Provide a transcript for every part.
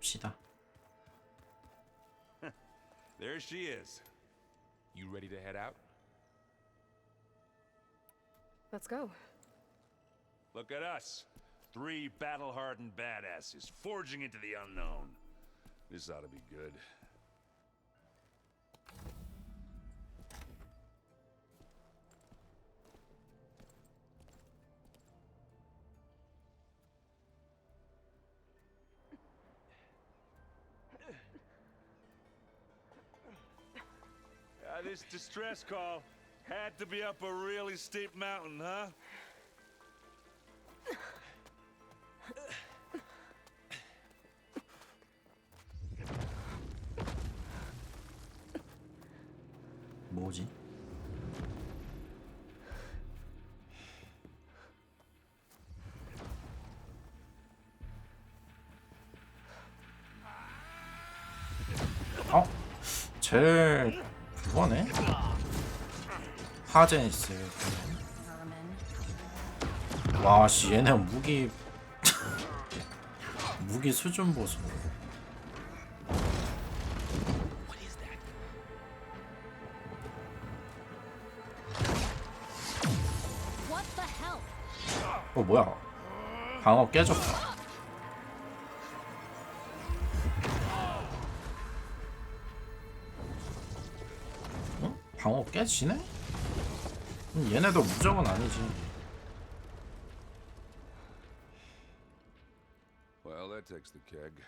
봅시다. There she is. You ready to head out? Let's go. Look at us. 3 battle-hardened badasses forging into the unknown. This ought to be good. This distress call had to be up a really steep mountain, huh? 뭐지? 쟤 그거네? 하제니스. 와씨 얘네 무기 무기 수준 보소. 뭐야? 방어 깨졌다. 응? 방어 깨지네? 얘네도 무적은 아니지. Well, that takes the keg.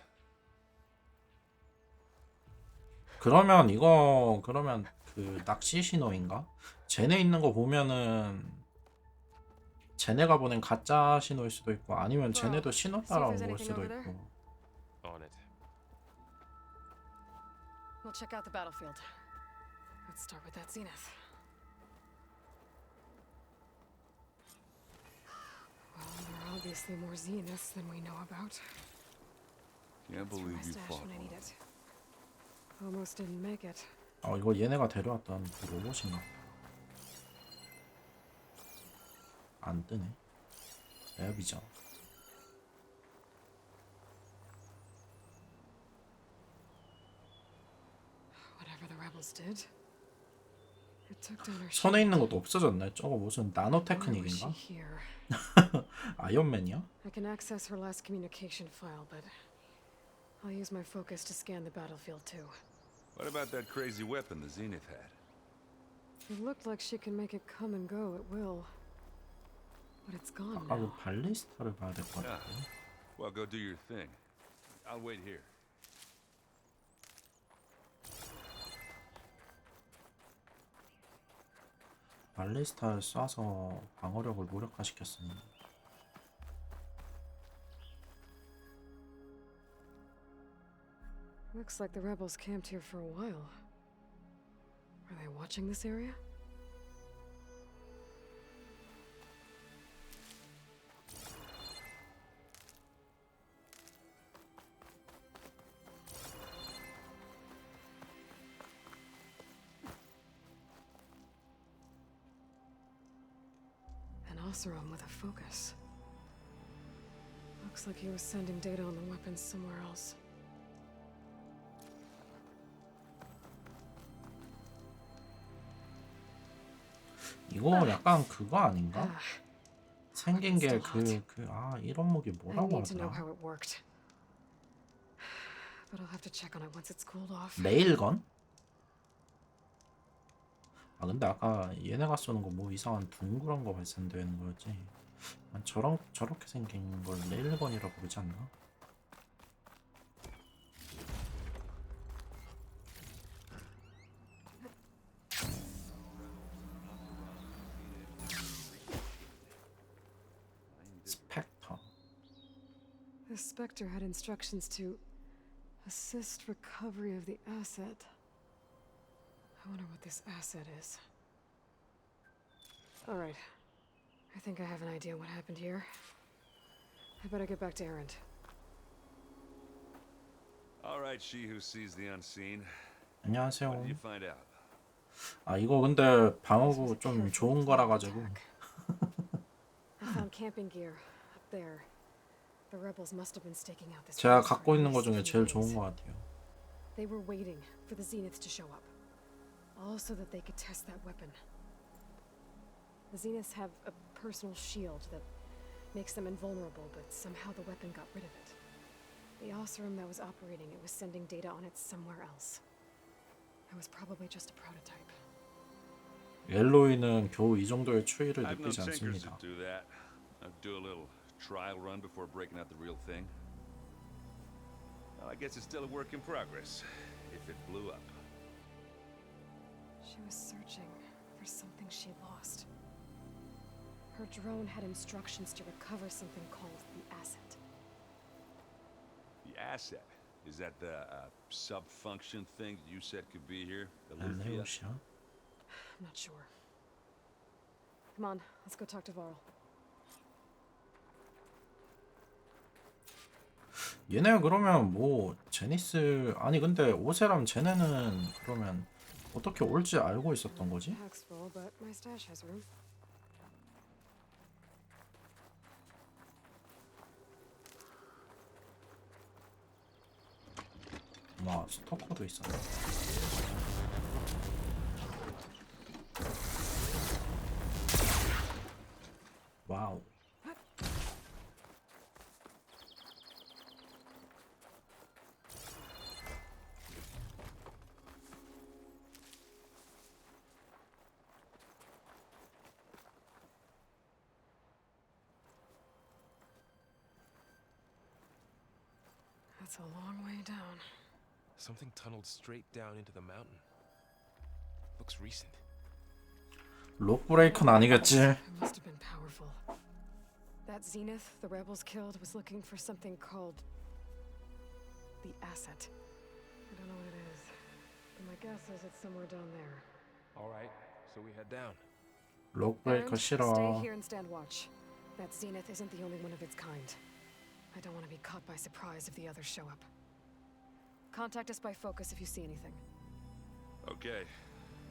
그러면 그 낚시 신호인가? 쟤네 있는 거 보면은 쟤네가 보낸 가짜 신호일 수도 있고 아니면 쟤네도 신호 따라온 걸 수도 있고. On it. We'll check out the battlefield. Let's start with that zenith. Well, there are obviously more zeniths than we know about. Can't believe you fought when I one. need it. Almost didn't make it. 이거 얘네가 데려왔던 그 로봇인가? 안 뜨네. 앱이잖아. Whatever the rebels did, it took down our 손에 있는 것도 없어졌네. 저거 무슨 나노 테크닉인가? 아이언맨이야? I can access her last communication file, but I'll use my focus to scan the battlefield too. What about that crazy weapon the Zenith had? It looked like she can make it come and go at will. But it's gone 아까 그 now. 발리스타를 봐야 될 것 Yeah. 같은데. Well, go do your thing. I'll wait here. 발리스타를 쏴서 방어력을 무력화시켰으니. Looks like the rebels camped here for a while. Are they watching this area? An Oseram with a focus. Looks like he was sending data on the weapons somewhere else. 이거 약간 그거 아닌가? Ah, 생긴 게 이런 무기 I 뭐라고 need to know 하더라? how it worked. But I'll have to check on it once it's cooled off. 레일건? 근데 아까 얘네가 쏘는 거 뭐 이상한 둥그런 거 발산되는 거였지. 저렇게 생긴 걸 레일건이라고 그러지 않나? 스펙터. The Spectre had instructions to assist recovery of the asset. I wonder what this asset is. All right. I think I have an idea what happened here. I better get back to Erend. All right, she who sees the unseen. 안녕하세요. What did you find out? 이거 근데 방어구 좀 좋은 거라 가지고. I found camping gear up there. The rebels must have been staking out this 제가 place for 갖고 at 있는 것 least a 중에 few 제일 days. 좋은 것 같아요. They were waiting for the Zeniths to show up, all so that they could test that weapon. The Zeniths have a personal shield that makes them invulnerable, but somehow the weapon got rid of it. The Oseram that was operating it was sending data on it somewhere else. It was probably just a prototype. 옐로이는 겨우 이 정도의 추이를 I've known 느끼지 tinkers 않습니다. that do that. I'd do a little trial run before breaking out the real thing. Well, I guess it's still a work in progress, if it blew up. She was searching for something she lost. Her drone had instructions to recover something called the asset. The asset? Is that the sub-function thing that you said could be here? The 안 Lufia? 해오시야? I'm not sure. Come on, let's go talk to Varl. 얘네 그러면 뭐 제니스 아니 근데 오세람 쟤네는 그러면 어떻게 올지 알고 있었던 거지? Pack's full, but my stash has room. 와 스토커도 있었네. 와우. That's a long way down. Something tunneled straight down into the mountain. Looks recent. 록 브레이크는 아니겠지? It must have been powerful. That Zenith the rebels killed was looking for something called the asset. I don't know what it is, but my guess is it's somewhere down there. All right, so we head down. 록 브레이커 Aaron, stay 싫어. here and stand watch. That Zenith isn't the only one of its kind. I don't want to be caught by surprise if the others show up. Contact us by focus if you see anything. Okay.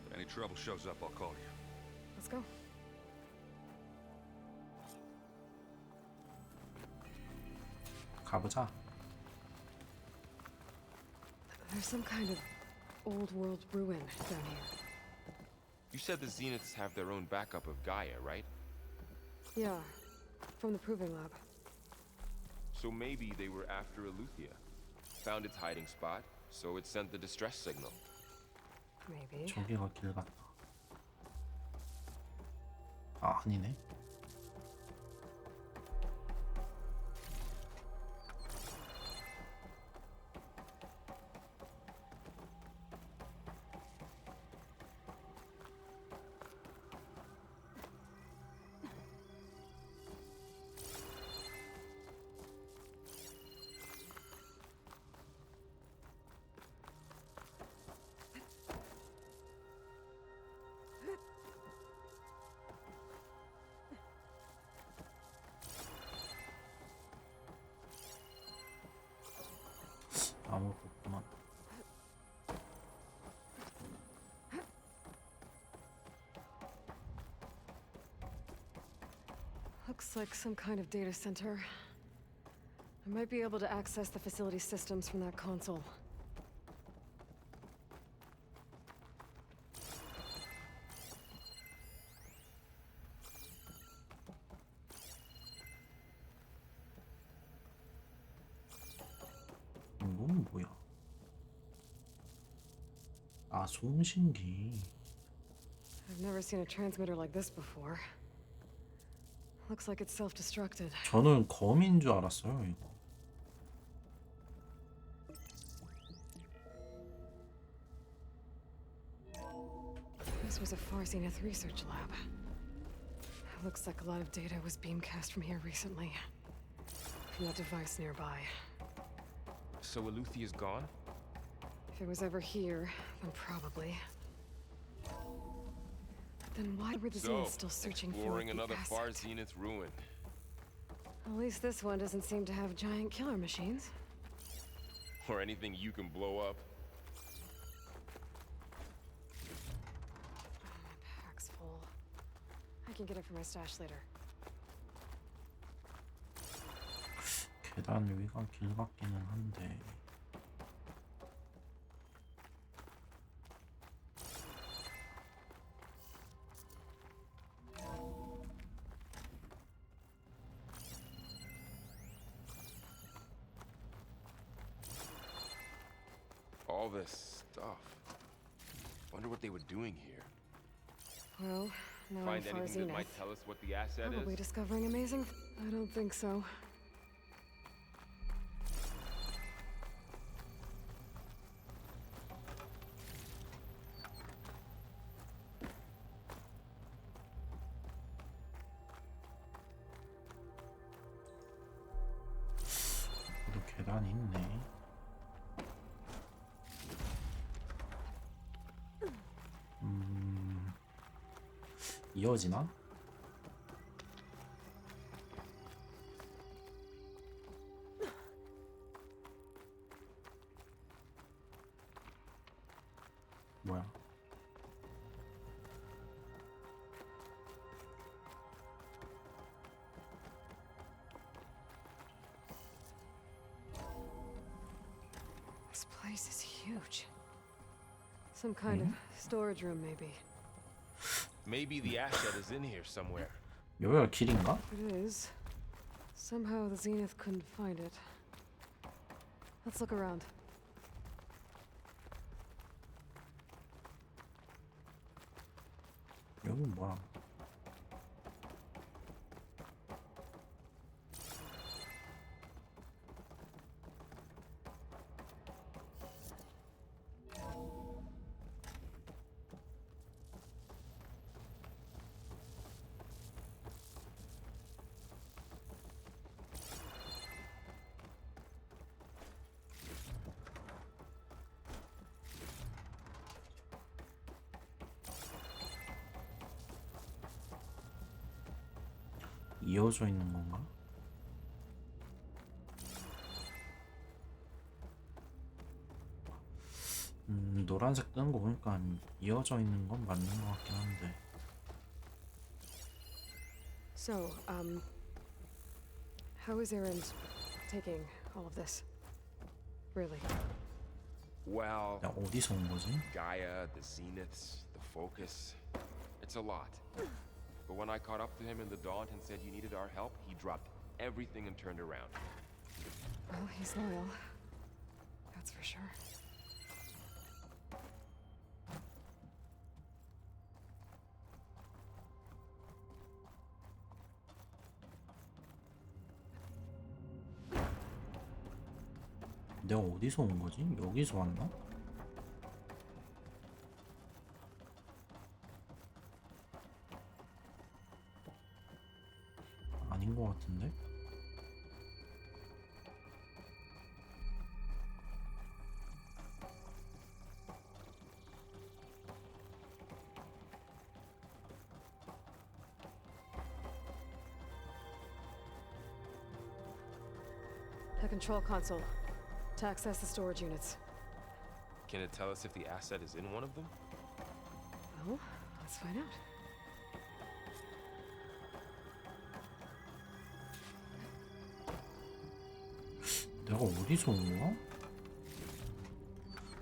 If any trouble shows up, I'll call you. Let's go. 가보자. There's some kind of old world ruin down here. You said the Zeniths have their own backup of Gaia, right? Yeah, from the proving lab. So maybe they were after Eleuthia. Found its hiding spot, so it sent the distress signal. Maybe. 저기가 길 같다. 아 아니네. 아무것도 없구만. Looks like some kind of data center. I might be able to access the facility systems from that console. 이건 뭐야? 아 송신기. I've never seen a transmitter like this before. Looks like it's self-destructed. 저는 검인 줄 알았어요 이거. This was a Far Zenith research lab. Looks like a lot of data was beamcast from here recently. From that device nearby. So Eleuthia's gone? If it was ever here, then probably. Then why were the So, Zeniths still searching for exploring the another asset? Far Zenith ruin. At least this one doesn't seem to have giant killer machines. Or anything you can blow up. My pack's full. I can get it from my stash later. 계단 위가 길 같기는 한데. All this stuff. Wonder what they were doing here. Well, now Find I'm far anything that Zenith. might tell us what the asset Probably is? discovering amazing. I don't think so. 또 계단이 있네. 이어지나? 뭐야? This place is huge. Some kind of storage room, maybe. Maybe the asset is in here somewhere. 여기가 길인가? It is. Somehow the Zenith couldn't find it. Let's look around. 여긴 뭐야? 이어져 있는 건가? 노란색 뜨는 거 보니까 이어져 있는 건 맞는 것 같긴 한데. So, how is Erend taking all of this? Really? Well, 야, 어디서 온 거지? Gaia, the Zeniths, the Focus. It's a lot. But when I caught up to him in the Daunt and said you needed our help, he dropped everything and turned around. Well, he's loyal. That's for sure. 내가 어디서 온 거지? 여기서 왔나? 아닌 것 같은데? The control console. To access the storage units. Can it tell us if the asset is in one of them? Well, let's find out. 내가 어디서 온 거야?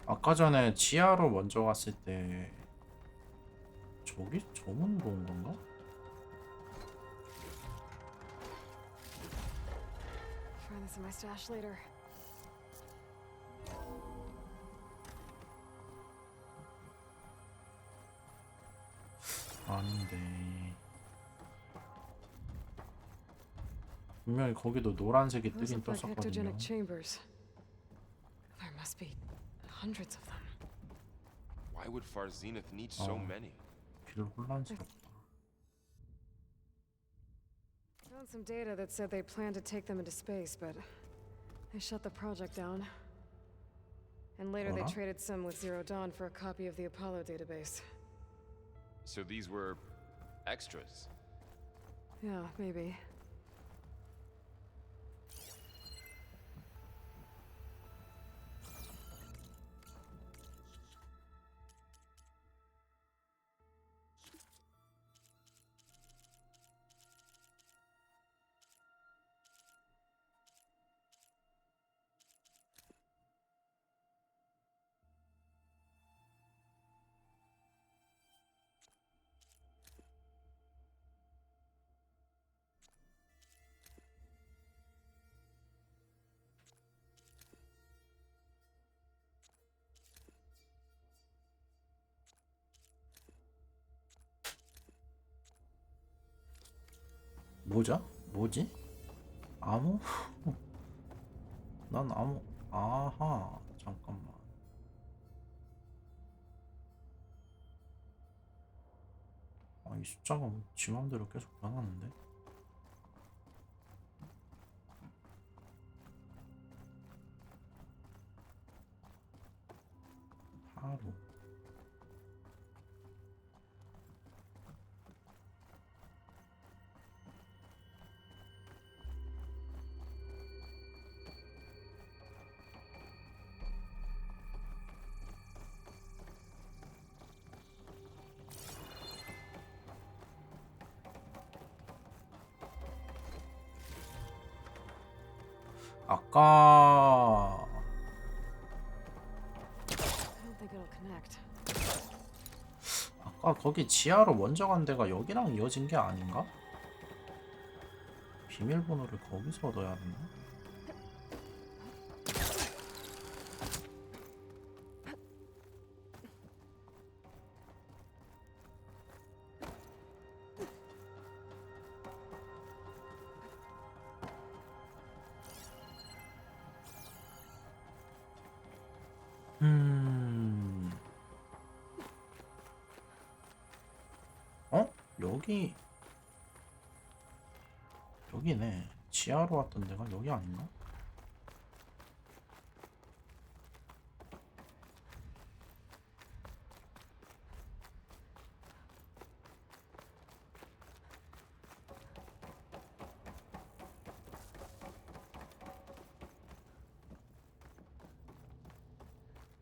아까 전에 지하로 먼저 갔을 때 저기 저문으로 온 건가? Find this in my stash later. 아닌데. 분명히 거기도 노란색이 Those 뜨긴 look like 떴었거든요. ectogenic chambers. There must be hundreds of them. Why would Far Zenith need so Oh. many? 길 혼란스럽다. Found some data that said they planned to take them into space, but they shut the project down. And later they What? traded some with Zero Dawn for a copy of the Apollo database. So these were extras. Yeah, maybe. 뭐죠? 뭐지? 암호? 난 암호. 아하, 잠깐만. 아, 이 숫자가 지 맘대로 계속 변하는데? 하루. 아까 I don't think it'll connect. 아까 거기 지하로 먼저 간 데가 여기랑 이어진 게 아닌가? 비밀번호를 거기서 얻어야 하나? 어? 여기네. 지하로 왔던 데가 여기 아닌가?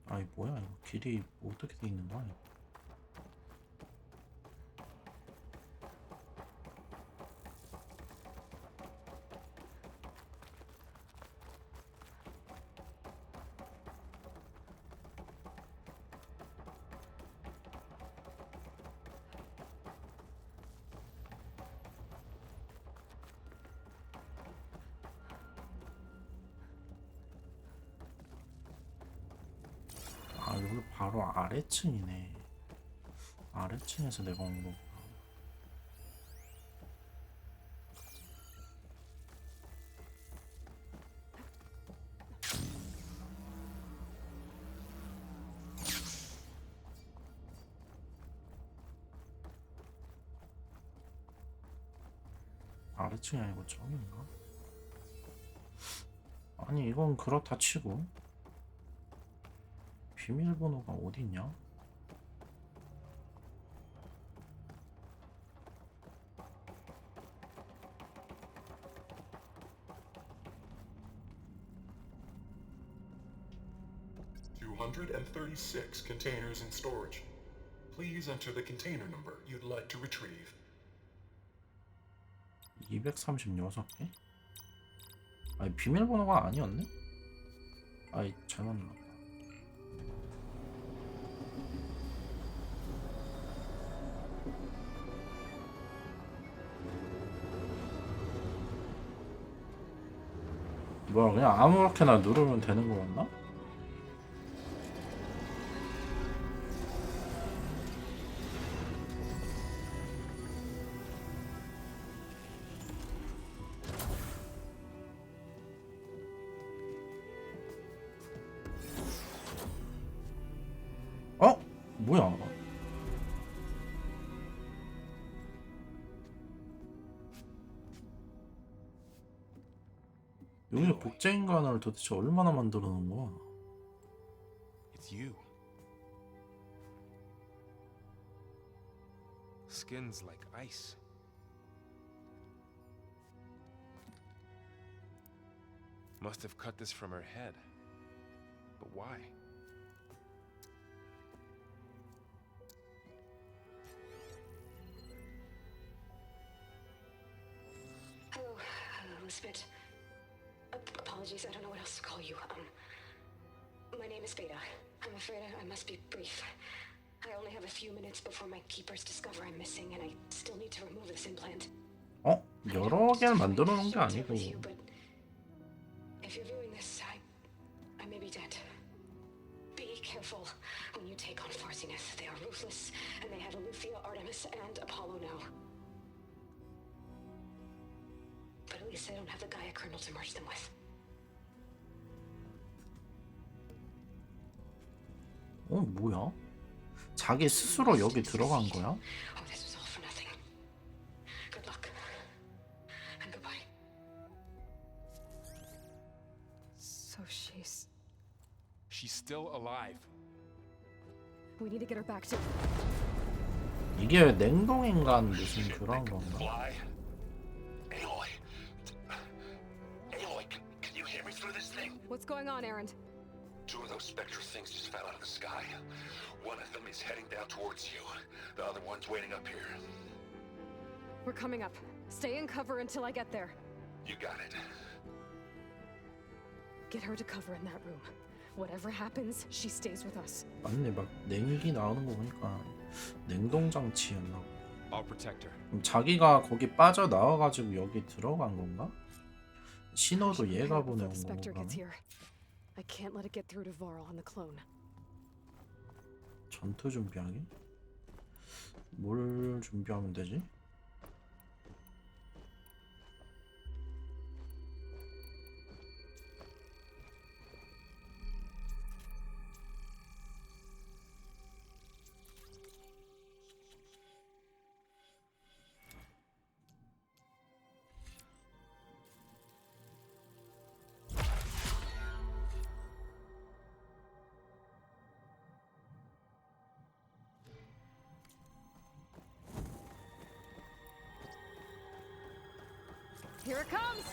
아이 뭐야 이거 길이 어떻게 돼 있는 거야? 이거? 아 여기 바로 아래층이네. 아래층에서 내가 온 거구나. 아래층이 아니고 저긴가? 아니 이건 그렇다 치고 비밀번호가 어딨냐? (236) containers in storage. Please enter the container number you'd like to retrieve. 236개? 아니 비밀번호가 아니었네? 아이 잘못 눌렀다. 뭐야 그냥 아무렇게나 누르면 되는 거였나? 어? 뭐야? 여기서 복제인간을 도대체 얼마나 만들어 놓은 거야? It's you. Skin's like ice. Must have cut this from her head. But why? Hello, Spit. Apologies, I don't know what else to call you. My name is Beta. I'm afraid I must be brief. I only have a few minutes before my keepers discover I'm missing, and I still need to remove this implant. 어? 여러 개를 만들어 놓은 게 Share it 아니고 with you, but if you're viewing this, I may be dead. Be careful when you take on Farsiness. They are ruthless, and they have Eleuthia, Artemis, and Apollo now. least I don't have the Gaia kernel to merge them with. 뭐야? 자기 스스로 여기 들어간 거야? Oh, this was all for nothing. Good luck. And goodbye. So she's... She's still alive. We need to get her back to... 이게 냉동인간 무슨 그런 건가? Fly. Aloy. Aloy, can you hear me through this thing? What's going on, Erend? Two of those spectral things just fell out of the sky. One of them is heading down towards you. The other one's waiting up here. We're coming up. Stay in cover until I get there. You got it. Get her to cover in that room. Whatever happens, she stays with us. 맞네, 막 냉기 나오는 거 보니까 냉동 장치였나 보다. I'll protect her. 그럼 자기가 거기 빠져 나와가지고 여기 들어간 건가? 신호도 얘가 보내온 Before the Spectre 건가? gets here. I can't let it get through to Varl and the clone. 전투 준비하기? 뭘 준비하면 되지? Here it comes!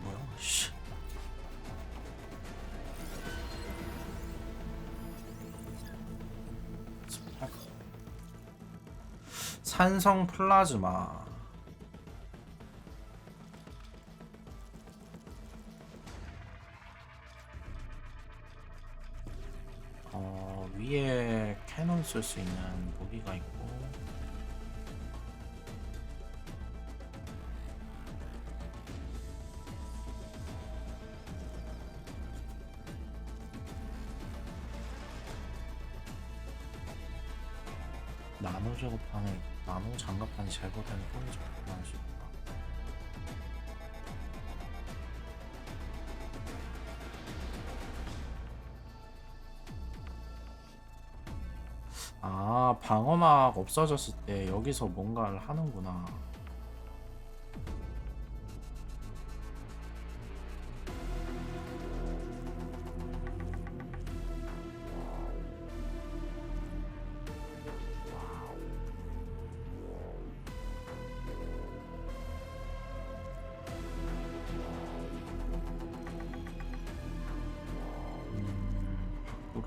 뭐야, 씨. 산성 플라즈마. 위에 캐논 쓸 수 있는 무기가 있고. 나노 작업판에 나노 장갑판이 제거된 폰이 작업할 수 있다. 아, 방어막 없어졌을 때 여기서 뭔가를 하는구나.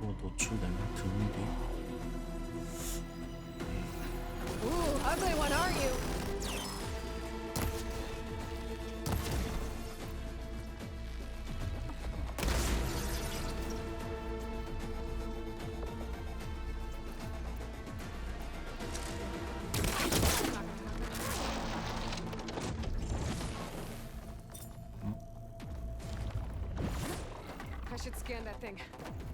밖으로 노출되면 등 뒤. Ooh, ugly one, are you? I should scan that thing.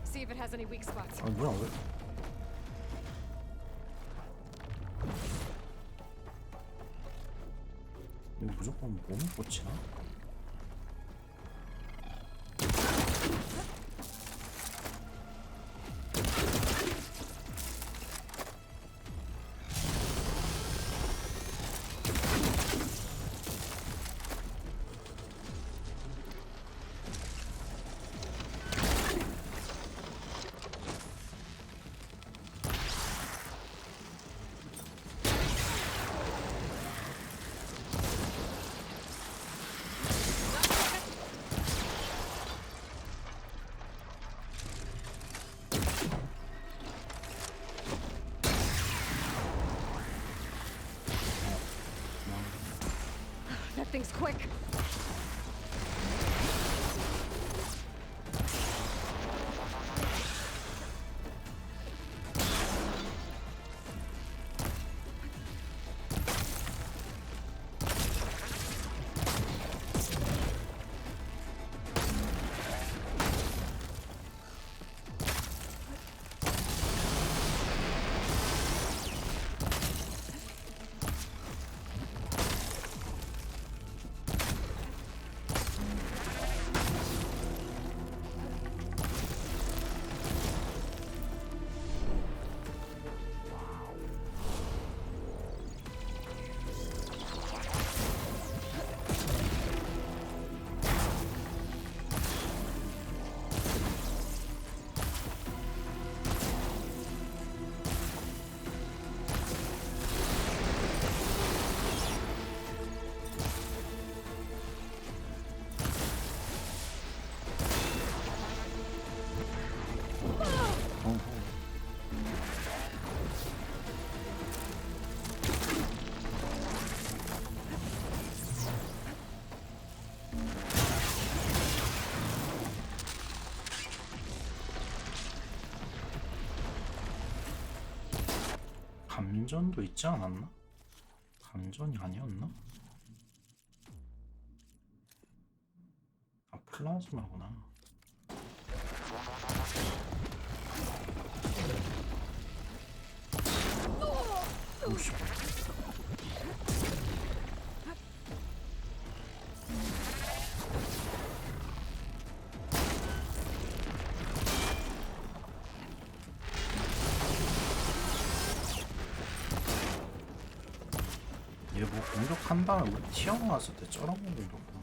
See if it has any weak spots. 아, 뭐야, 왜? 이거 무조건 몸에 꽂히나? That thing's quick. 감전도 있지 않았나? 감전이 아니었나? 아, 플라즈마구나. 오씨. 얘 뭐 공격한 다음에 우리 튀어나왔을 때 쩔어먹는 거구나.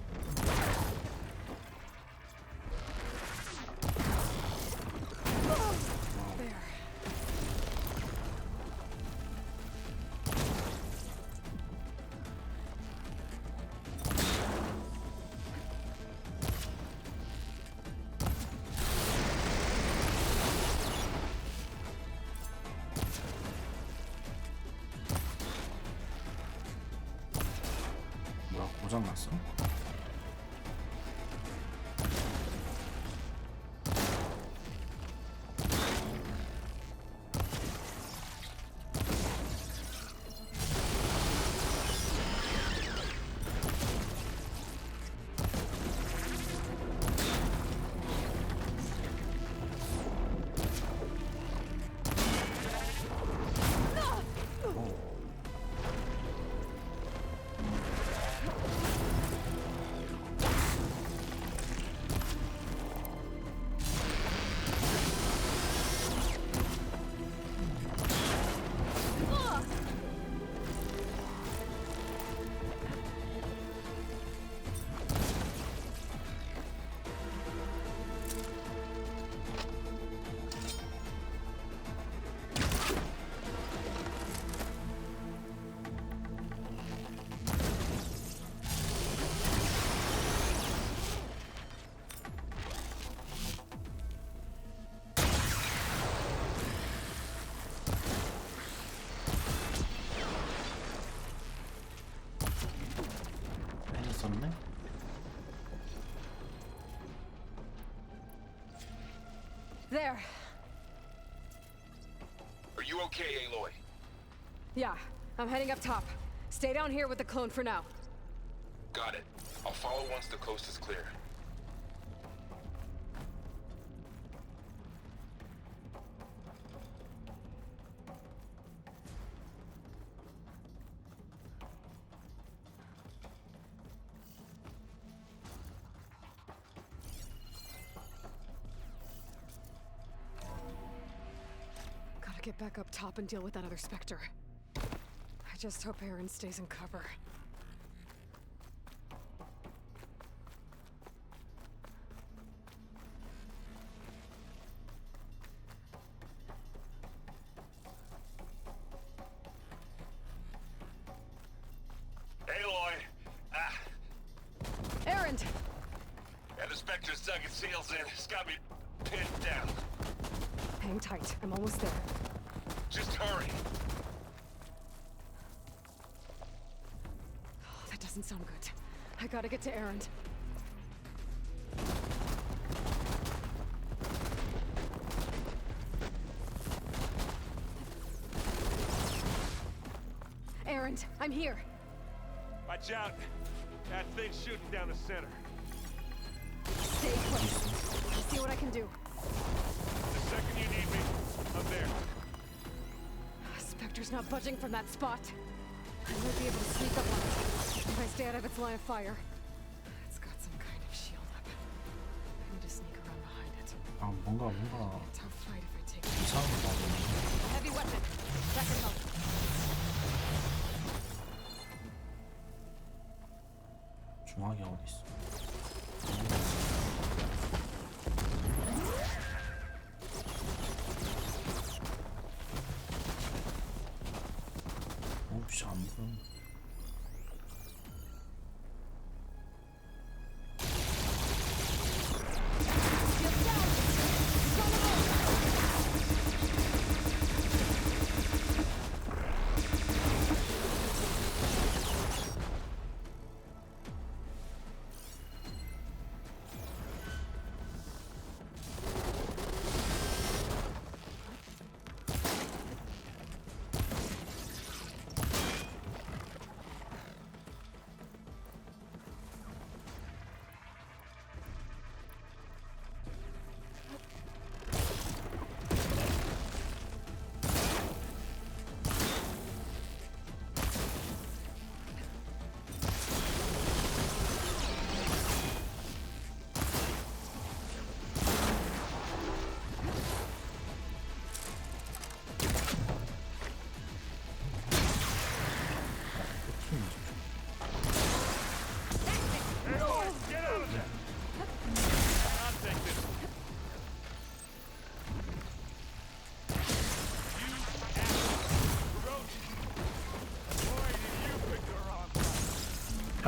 뭐야, 고장났어? 있었네? There. Are you okay, Aloy? Yeah, I'm heading up top. Stay down here with the clone for now. Got it. I'll follow once the coast is clear. Gotta get back up top and deal with that other Spectre. I just hope Aaron stays in cover. Aloy! Ah, Aaron! yeah, the Spectre's dug its heels in. It's got me pinned down. Hang tight, I'm almost there. Just hurry. Oh, that doesn't sound good. I gotta get to Aaron. Aaron, I'm here. Watch out. That thing's shooting down the center. Stay close. I'll see what I can do. The second you need me, I'm there. Spectre's not budging from that spot. I might be able to sneak up on it if I stay out of its line of fire. It's got some kind of shield up. I need to sneak around behind it. 아, 뭔가 Tough fight if I take it. 이상한 거 같네. A heavy weapon. That can help. 중앙이 어디 있어? 오우씨, 안 보여.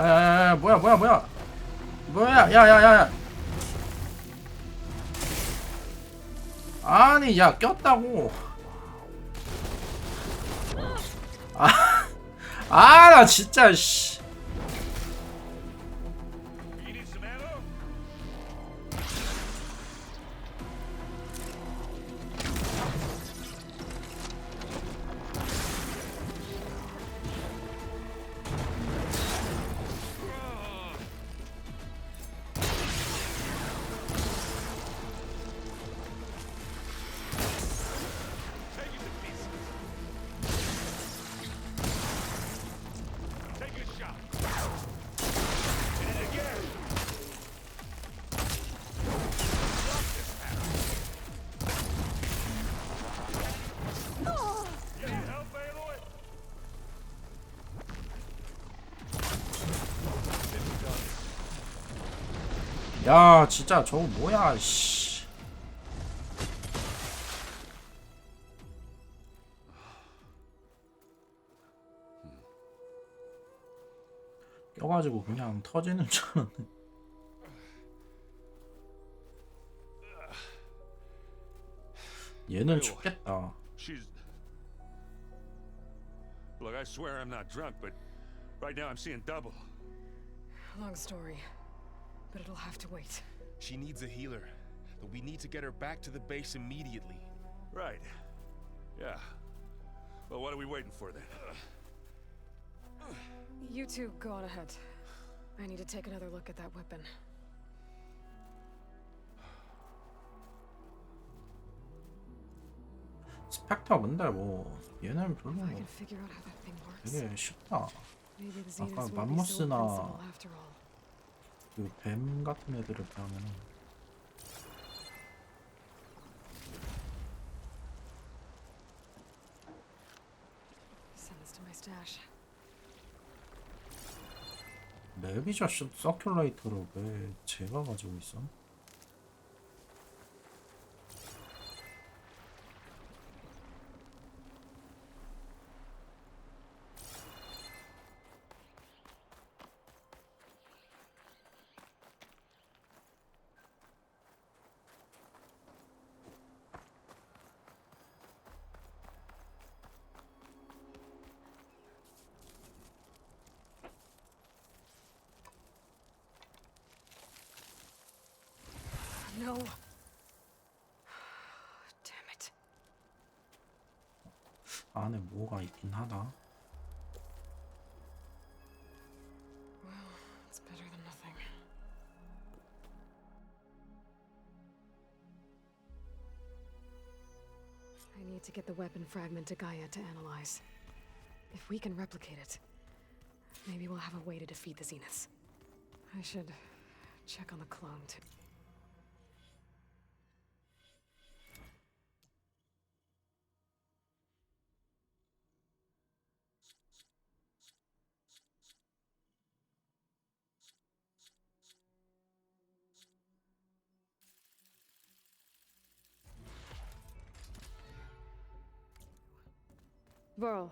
야야야야 뭐야 야야야야 아니 야 꼈다고 나 진짜 씨 You need some ammo? Take it to pieces. Take a shot. And again. You need help, Aloy? 야 진짜 저거 뭐야 씨 껴가지고 그냥 터지는 줄 알았네 얘는 죽겠다 She's. Look, I swear I'm not drunk, but right now I'm seeing double. Long story, but it'll have to wait. She needs a healer, but we need to get her back to the base immediately. Right. Yeah. Well, what are we waiting for then? You two go on ahead. I need to take another look at that weapon. 스펙터 근데 뭐 얘는 별로 If I 뭐 can figure out how that thing works. 되게 쉽다 Maybe the 아까 Zeniths won't be so 맘모스나 invincible after all. 그 뱀 같은 애들을 보면은 Send this to my stash. 레비저 서큘레이터를 왜 제가 가지고 있어? No. Damn it. 안에 뭐가 있긴 하다. Well, it's better than nothing. I need to get the weapon fragment to Gaia to analyze. If we can replicate it, maybe we'll have a way to defeat the Zeniths. I should check on the clone too. Varl,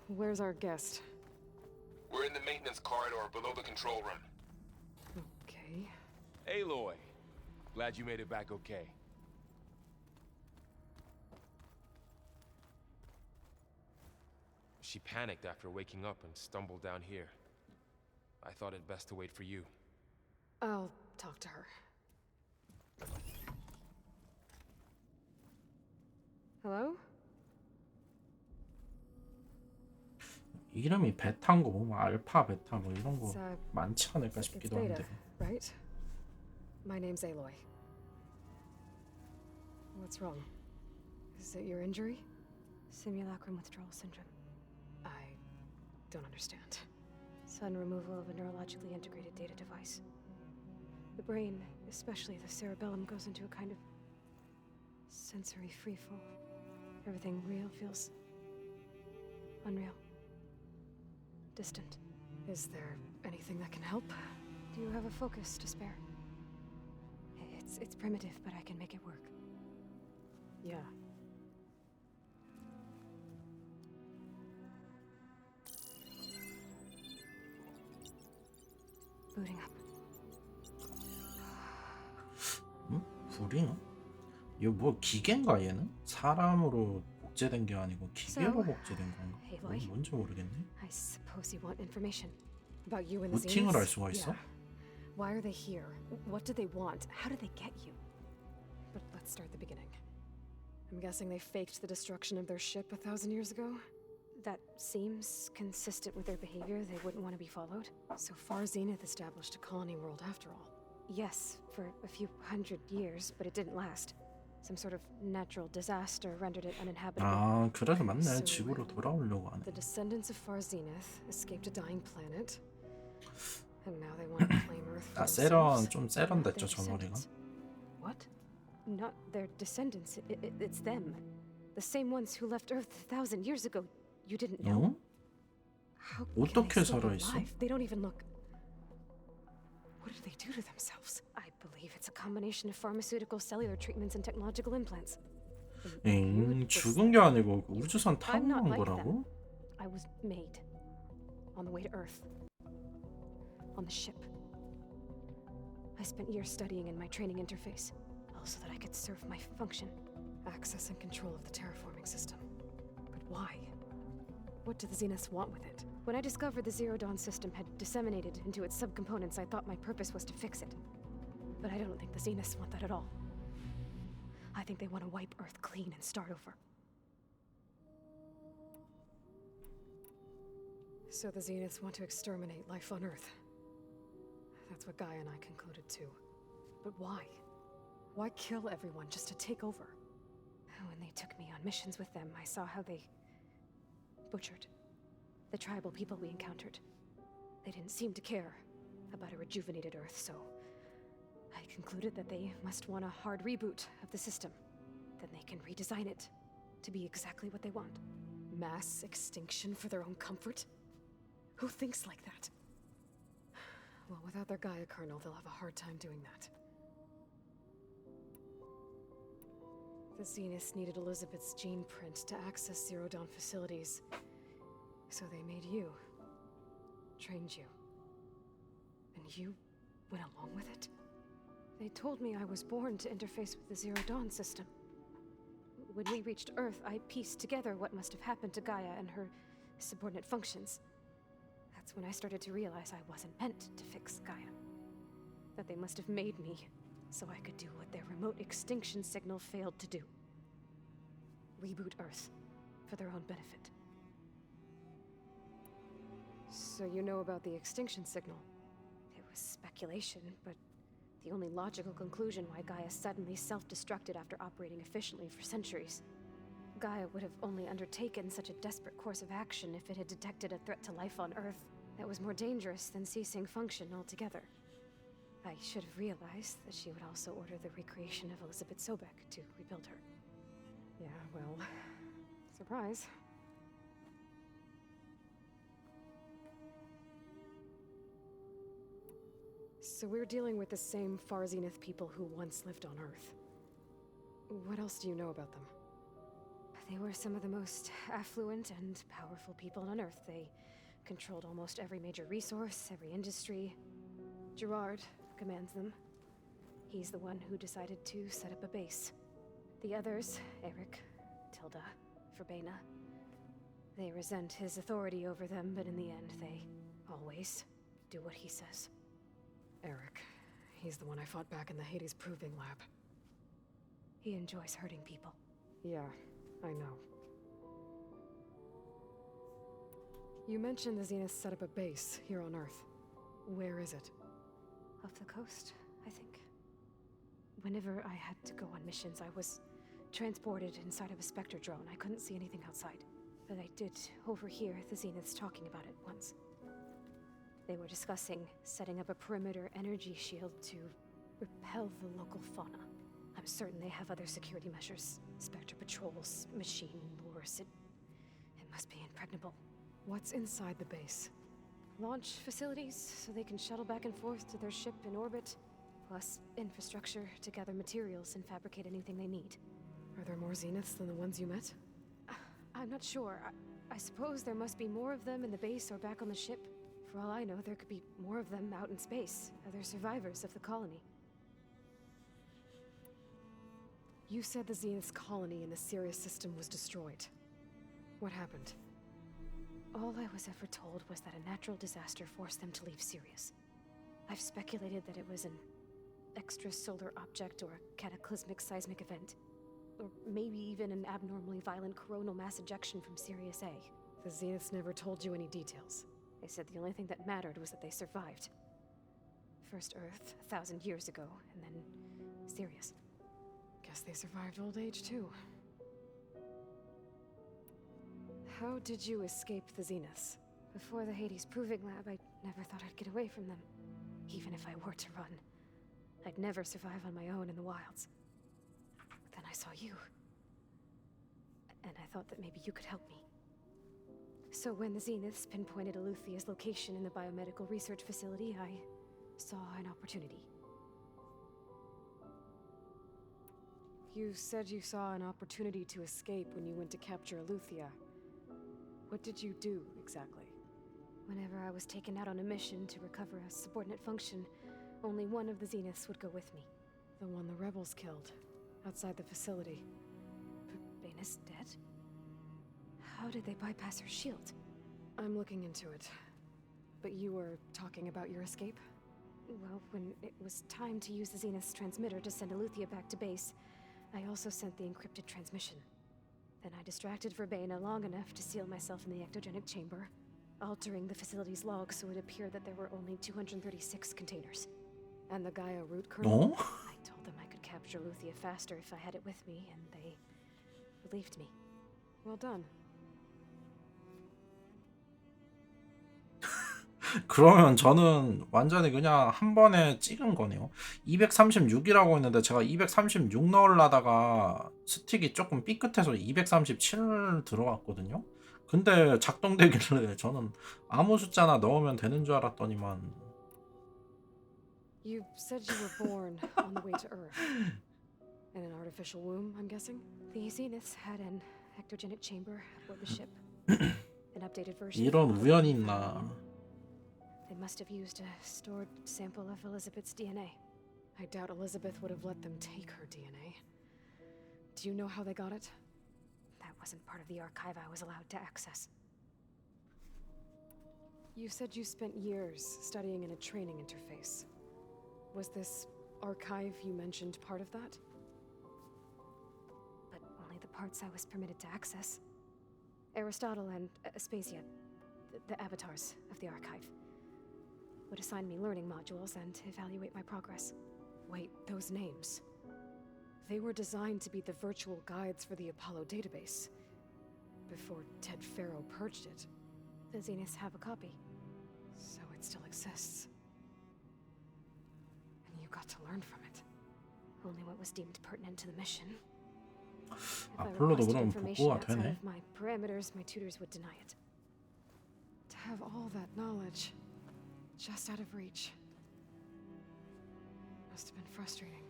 where's our guest? We're in the maintenance corridor below the control room. Okay. Aloy, glad you made it back okay. She panicked after waking up and stumbled down here. I thought it best to wait for you. I'll talk to her. Hello? 이름이 베타인 거 보면 알파, 베타 뭐 이런 거 It's, 많지 않을까 It's 싶기도 Beta, 한데. right? My name's Aloy. What's wrong? Is it your injury? Simulacrum withdrawal syndrome. I don't understand. Sudden removal of a neurologically integrated data device. The brain, especially the cerebellum, goes into a kind of sensory freefall. Everything real feels unreal. Distant. Is there anything that can help? Do you have a focus to spare? It's primitive, but I can make it work. Yeah. Booting up. 불이요? 이거 뭐 기계인가 얘는? 사람으로 복제된 게 아니고 기계로 So, 복제된 건가? Aloy, 뭔지 모르겠네. I suppose you want information about you and the 루팅을 할 Zeniths? 수가 있어? Yeah. Why are they here? What do they want? How did they get you? But let's start at the beginning. I'm guessing they faked the destruction of their ship 1,000 years ago? That seems consistent with their behavior. They wouldn't want to be followed. So far, Zenith established a colony world after all. Yes, for a few hundred years, but it didn't last. Some sort of natural disaster rendered it uninhabitable. 아, 그래서 맞네. So, 지구로 돌아오려고 하네. The descendants of Far Zenith escaped a dying planet. And now they want to claim Earth for 아, themselves. 좀 Their 세련됐죠, 저 머리가. descendants. What? Not their descendants. It's them. The same ones who left Earth 1,000 years ago. You didn't know? 어? How can 어떻게 they still be 살아있어? alive? They don't even look. What did they do to themselves? I believe it's a combination of pharmaceutical, cellular treatments, and technological implants. 죽은 게 아니고 우주선 타고 I'm not 간 like 거라고? I was made. On the way to Earth. On the ship. I spent years studying in my training interface, so that I could serve my function. Access and control of the terraforming system. But why? What do the Zeniths want with it? When I discovered the Zero Dawn system had disseminated into its subcomponents, I thought my purpose was to fix it. But I don't think the Zeniths want that at all. I think they want to wipe Earth clean and start over. So the Zeniths want to exterminate life on Earth. That's what Gaia and I concluded too. But why? Why kill everyone just to take over? When they took me on missions with them, I saw how they butchered the tribal people we encountered. They didn't seem to care about a rejuvenated Earth, so I concluded that they must want a hard reboot of the system. Then they can redesign it to be exactly what they want. Mass extinction for their own comfort? Who thinks like that? Well, without their Gaia kernel, they'll have a hard time doing that. The Zeniths needed Elizabeth's gene print to access Zero Dawn facilities. So they made you. Trained you. And you went along with it? They told me I was born to interface with the Zero Dawn system. When we reached Earth, I pieced together what must have happened to Gaia and her subordinate functions. That's when I started to realize I wasn't meant to fix Gaia. That they must have made me so I could do what their remote extinction signal failed to do. Reboot Earth for their own benefit. So you know about the extinction signal? It was speculation, but the only logical conclusion why Gaia suddenly self-destructed after operating efficiently for centuries. Gaia would have only undertaken such a desperate course of action if it had detected a threat to life on Earth that was more dangerous than ceasing function altogether. I should have realized that she would also order the recreation of Elizabeth Sobek to rebuild her. Yeah, well, surprise. So we're dealing with the same Far Zenith people who once lived on Earth. What else do you know about them? They were some of the most affluent and powerful people on Earth. They controlled almost every major resource, every industry. Gerard commands them. He's the one who decided to set up a base. The others, Eric, Tilda, Verbena, they resent his authority over them, but in the end, they always do what he says. Eric. He's the one I fought back in the Hades Proving Lab. He enjoys hurting people. Yeah, I know. You mentioned the Zeniths set up a base here on Earth. Where is it? Off the coast, I think. Whenever I had to go on missions, I was transported inside of a Spectre drone. I couldn't see anything outside. But I did overhear the Zeniths talking about it once. They were discussing setting up a perimeter energy shield to repel the local fauna. I'm certain they have other security measures. Spectre patrols, machine lures. It must be impregnable. What's inside the base? Launch facilities, so they can shuttle back and forth to their ship in orbit. Plus infrastructure to gather materials and fabricate anything they need. Are there more Zeniths than the ones you met? I'm not sure. I suppose there must be more of them in the base or back on the ship. For all I know, there could be more of them out in space, other survivors of the colony. You said the Zenith's colony in the Sirius system was destroyed. What happened? All I was ever told was that a natural disaster forced them to leave Sirius. I've speculated that it was an extrasolar object or a cataclysmic seismic event. Or maybe even an abnormally violent coronal mass ejection from Sirius A. The Zeniths never told you any details. They said the only thing that mattered was that they survived. First Earth, 1,000 years ago, and then Sirius. Guess they survived old age too. How did you escape the Zeniths? Before the Hades Proving Lab, I never thought I'd get away from them. Even if I were to run. I'd never survive on my own in the wilds. But then I saw you. And I thought that maybe you could help me. So when the Zeniths pinpointed Eluthia's location in the biomedical research facility, I saw an opportunity. You said you saw an opportunity to escape when you went to capture Eluthia. What did you do, exactly? Whenever I was taken out on a mission to recover a subordinate function, only one of the Zeniths would go with me. The one the rebels killed, outside the facility. Baina's dead? How did they bypass her shield? I'm looking into it. But you were talking about your escape? Well, when it was time to use the Zenith's transmitter to send Eluthia back to base, I also sent the encrypted transmission. Then I distracted Verbena long enough to seal myself in the ectogenic chamber, altering the facility's log so it appeared that there were only 236 containers. And the Gaia root kernel? Oh? I told them I could capture Eluthia faster if I had it with me, and they believed me. Well done. 그러면 저는 완전히 그냥 한 번에 찍은 거네요. 236이라고 했는데 제가 236 넣으려다가 스틱이 조금 삐끗해서 237 들어갔거든요. 근데 작동되길래 저는 아무 숫자나 넣으면 되는 줄 알았더니만. You said you were born on the way to Earth. In an artificial womb, I'm guessing? The Zeniths had an ectogenic chamber aboard the ship. An updated version. 이런 우연이 있나. They must have used a stored sample of Elizabeth's DNA. I doubt Elizabeth would have let them take her DNA. Do you know how they got it? That wasn't part of the archive I was allowed to access. You said you spent years studying in a training interface. Was this archive you mentioned part of that? But only the parts I was permitted to access. Aristotle and Aspasia, the avatars of the archive, would assign me learning modules and evaluate my progress. Wait, those names. They were designed to be the virtual guides for the Apollo database. Before Ted Faro purged it. The Zeniths have a copy. So it still exists. And you got to learn from it. Only what was deemed pertinent to the mission. If I 앞으로도 requested 그럼 information 복구가 outside 되네. of my parameters, my tutors would deny it. To have all that knowledge just out of reach must have been frustrating.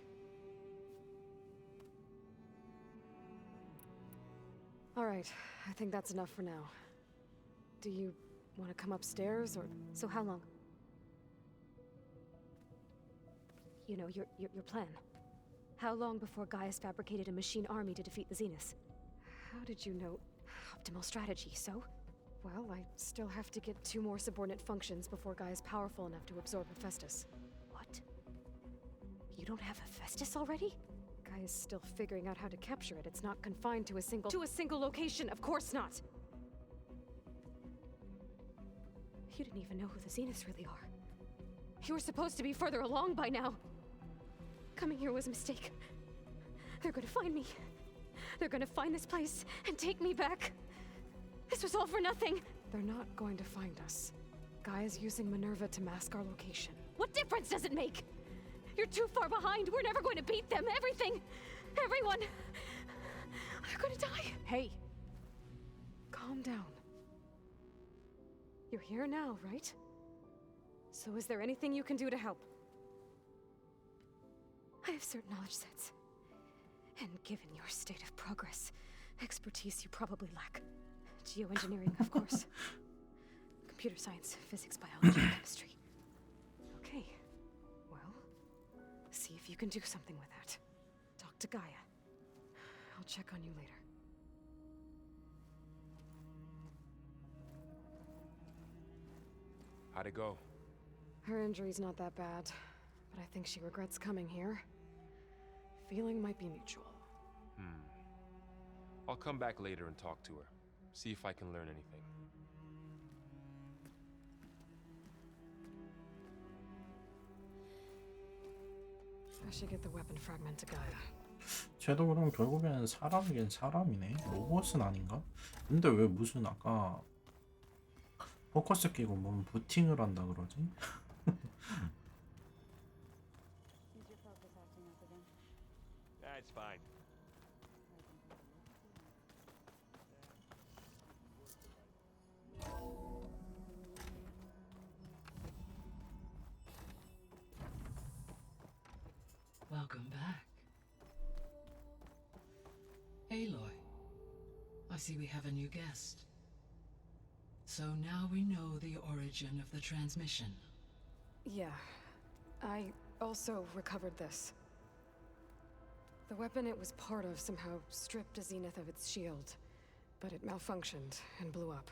All right, I think that's enough for now. Do you want to come upstairs, or... So how long? You know, your plan. How long before Gaius fabricated a machine army to defeat the Zeniths? How did you know? Optimal strategy, so? Well, I still have to get 2 more subordinate functions before Guy is powerful enough to absorb Hephaestus. What? You don't have Hephaestus already? Guy is still figuring out how to capture it. It's not confined to a single location, of course not! You didn't even know who the Zeniths really are. You were supposed to be further along by now. Coming here was a mistake. They're gonna find me. They're gonna find this place and take me back. This was all for nothing. They're not going to find us. Guy is using Minerva to mask our location. What difference does it make? You're too far behind. We're never going to beat them. Everything. Everyone. They're gonna die. Hey. Calm down. You're here now, right? So is there anything you can do to help? I have certain knowledge sets. And given your state of progress, expertise you probably lack. Geoengineering, of course. computer science, physics, biology, and chemistry. Okay. Well, see if you can do something with that. Talk to Gaia. I'll check on you later. How'd it go? Her injury's not that bad, but I think she regrets coming here. Feeling might be mutual. I'll come back later and talk to her. See if I can learn anything. I should get the weapon fragment to Gaia. 쟤도 그럼 결국엔 사람이긴 사람이네. 로봇은 아닌가? 근데 왜 무슨 아까 포커스 끼고 뭔 부팅을 한다 그러지? That's fine. Welcome back. Aloy, I see we have a new guest. So now we know the origin of the transmission. Yeah. I also recovered this. The weapon it was part of somehow stripped Zenith of its shield, but it malfunctioned and blew up.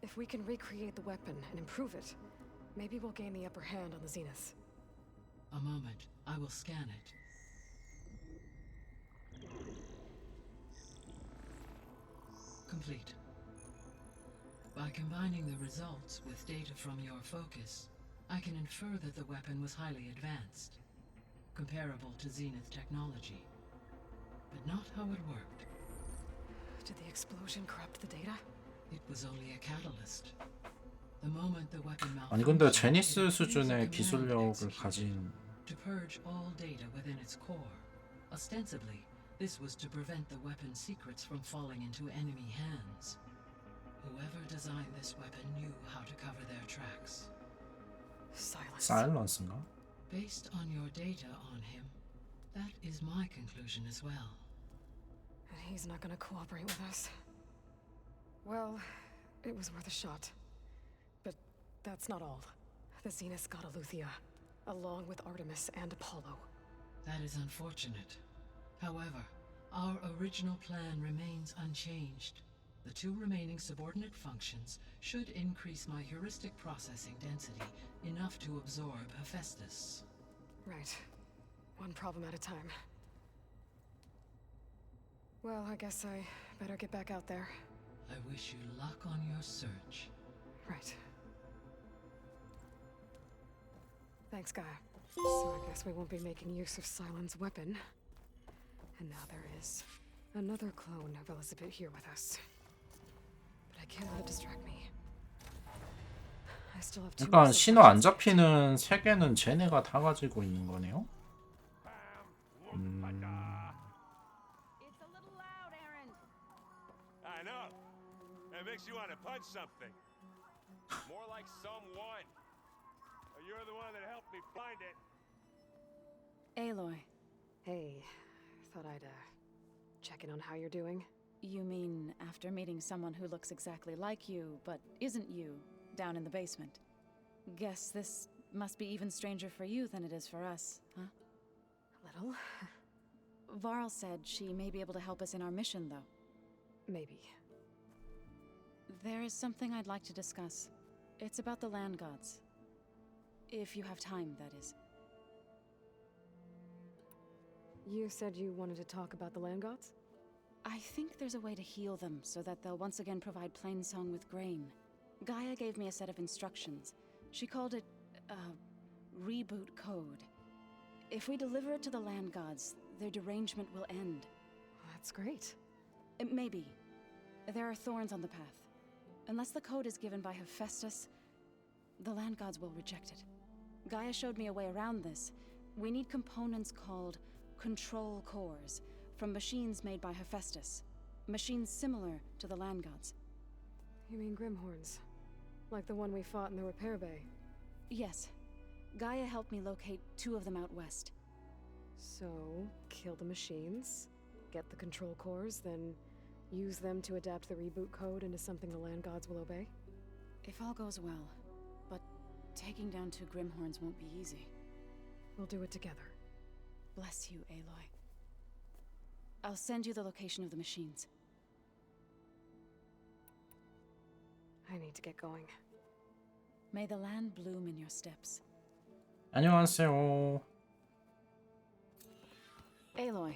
If we can recreate the weapon and improve it, maybe we'll gain the upper hand on the Zeniths. A moment, I will scan it. Complete. By combining the results with data from your focus, I can infer that the weapon was highly advanced, comparable to Zenith technology, but not how it worked. Did the explosion corrupt the data? It was only a catalyst. The moment the weapon 아니 근데 malfunctioned, 제니스 it used a 수준의 command 기술력을 execution 가진 to purge all data within its core. Ostensibly, this was to prevent the weapon's secrets from falling into enemy hands. Whoever designed this weapon knew how to cover their tracks. Silence. 사일런스인가? Based on your data on him, that is my conclusion as well. And he's not gonna cooperate with us. Well, it was worth a shot. But that's not all. The Zeniths got Aletheia, along with Artemis and Apollo. That is unfortunate. However, our original plan remains unchanged. The two remaining subordinate functions should increase my heuristic processing density enough to absorb Hephaestus. Right. One problem at a time. Well, I guess I better get back out there. I wish you luck on your search. Right. Thanks, Gaia. So I guess we won't be making use of Cylon's weapon. And now there is another clone of Elizabeth here with us. But I can't let it distract me. I still have two 그러니까 more 신호 안 subjects. 잡히는 세 개는 쟤네가 다 가지고 있는 거네요? It's a little loud, Aaron. I know. It makes you want to punch something. More like someone. You're the one that helped me find it. Aloy, Hey, thought I'd check in on how you're doing. you mean after meeting someone who looks exactly like you, but isn't you, down in the basement? Guess this must be even stranger for you than it is for us, huh? A little. Varl said she may be able to help us in our mission, though. Maybe. There is something I'd like to discuss. It's about the land gods. If you have time, that is. You said you wanted to talk about the land gods? I think there's a way to heal them so that they'll once again provide Plainsong with grain. Gaia gave me a set of instructions. She called it, reboot code. If we deliver it to the land gods, their derangement will end. That's great. Maybe. There are thorns on the path. Unless the code is given by Hephaestus, the land gods will reject it. Gaia showed me a way around this. We need components called control cores from machines made by Hephaestus. Machines similar to the land gods. You mean Grimhorns? Like the one we fought in the repair bay? Yes. Gaia helped me locate 2 of them out west. So, kill the machines, get the control cores, then use them to adapt the reboot code into something the land gods will obey? If all goes well, but taking down 2 Grimhorns won't be easy. We'll do it together. Bless you, Aloy. I'll send you the location of the machines. I need to get going. May the land bloom in your steps. 안녕하세요. Aloy,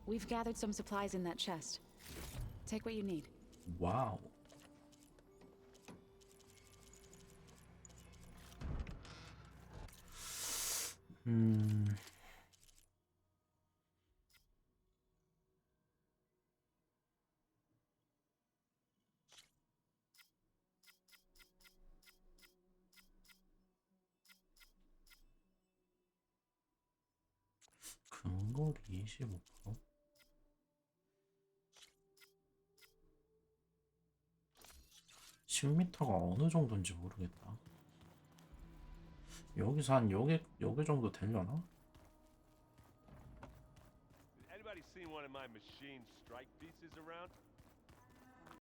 we've gathered some supplies in that chest. Take what you need. 와우. 근거리 25%? (10m가) 어느 정도인지 모르겠다. 여기서 한 여기 정도 되려나? Anybody seen one of my machine strike pieces around?